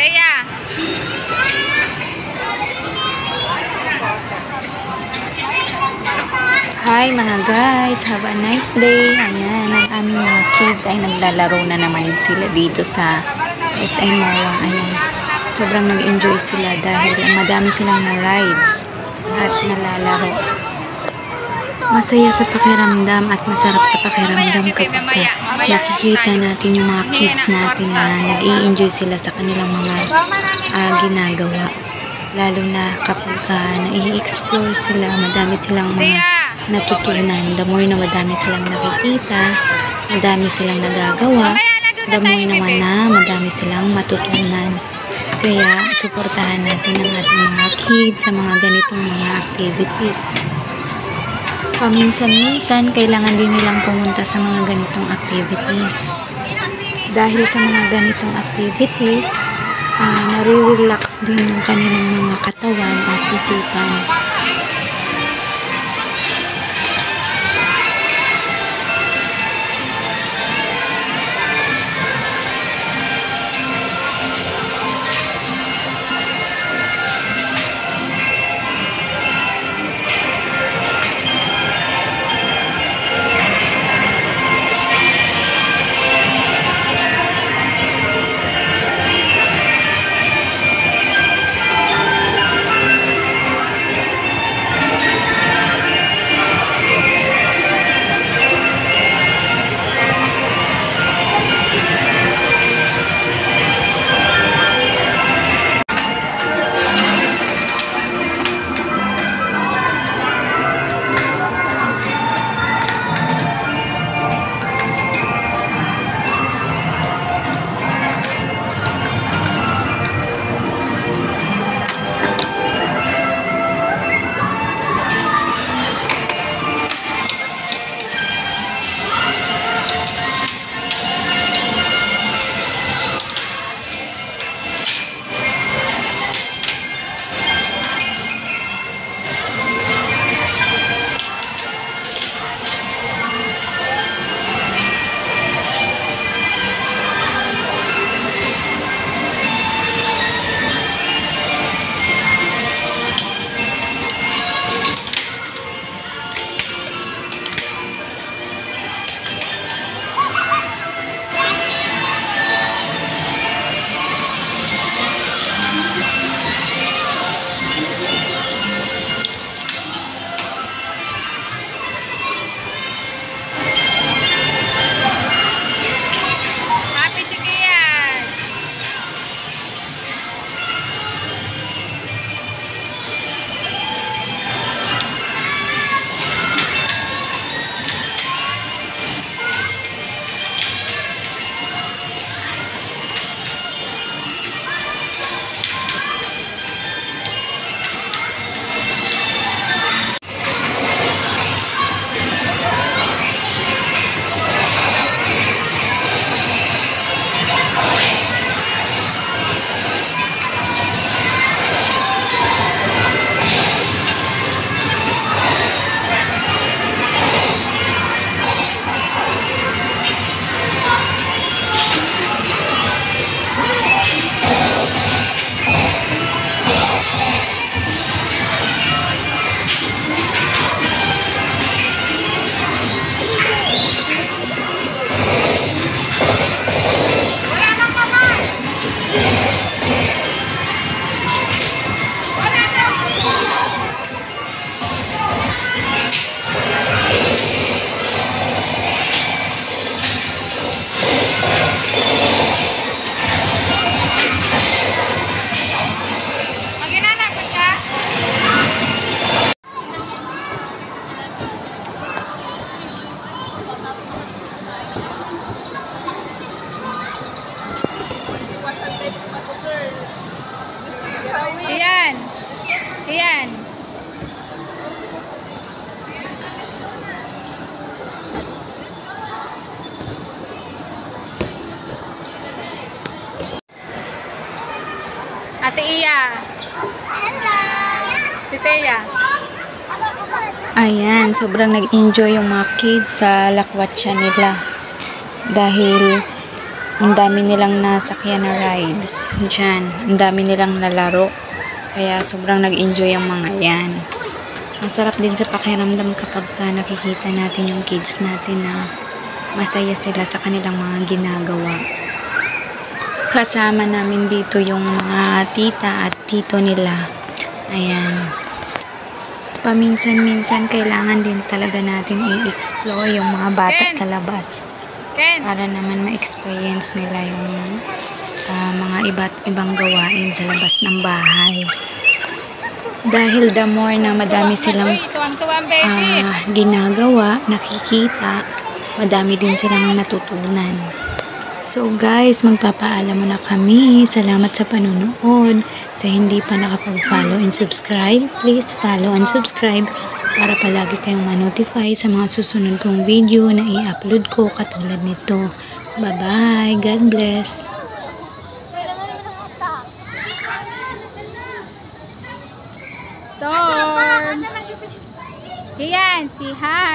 Teya. Hi mga guys, have a nice day. Ayan, ang aming mga kids ay naglalaro na naman sila dito sa SM MOA. Ayan, sobrang nag-enjoy sila dahil madami silang na rides at nalalaro. Masaya sa pakiramdam at masarap sa pakiramdam kapag nakikita natin yung mga kids natin na nag-i-enjoy sila sa kanilang mga ginagawa. Lalo na kapag nai-explore sila, madami silang mga natutunan. The more na madami silang nakikita, madami silang nagagawa, the more naman na madami silang matutunan. Kaya suportahan natin ang ating mga kids sa mga ganitong mga activities. Paminsan-minsan, kailangan din nilang pumunta sa mga ganitong activities. Dahil sa mga ganitong activities, nare-relax din yung kanilang mga katawan at isipan. Iyan. Iyan. Ate Iya. Hello! Si Teya. Ayan, sobrang nag-enjoy yung mga kids sa lakwatsa nila. Dahil ang dami nilang nasakyan na rides. Diyan, ang dami nilang lalaro. Kaya sobrang nag-enjoy ang mga yan. Masarap din sa pakiramdam kapag nakikita natin yung kids natin na masaya sila sa kanilang mga ginagawa. Kasama namin dito yung mga tita at tito nila. Ayan. Paminsan-minsan kailangan din talaga natin i-explore yung mga bata sa labas. Ken. Para naman ma-experience nila yung mga iba't ibang gawain sa labas ng bahay. Dahil the more na madami silang Tuwang-tuwang baby. ginagawa, nakikita, madami din silang natutunan. So guys, magpapaalam muna kami. Salamat sa panonood. Sa hindi pa nakapag-follow and subscribe, please follow and subscribe para palagi kayong ma-notify sa mga susunod kong video na i-upload ko katulad nito. Bye-bye. God bless. Storm. Iyan, si hi.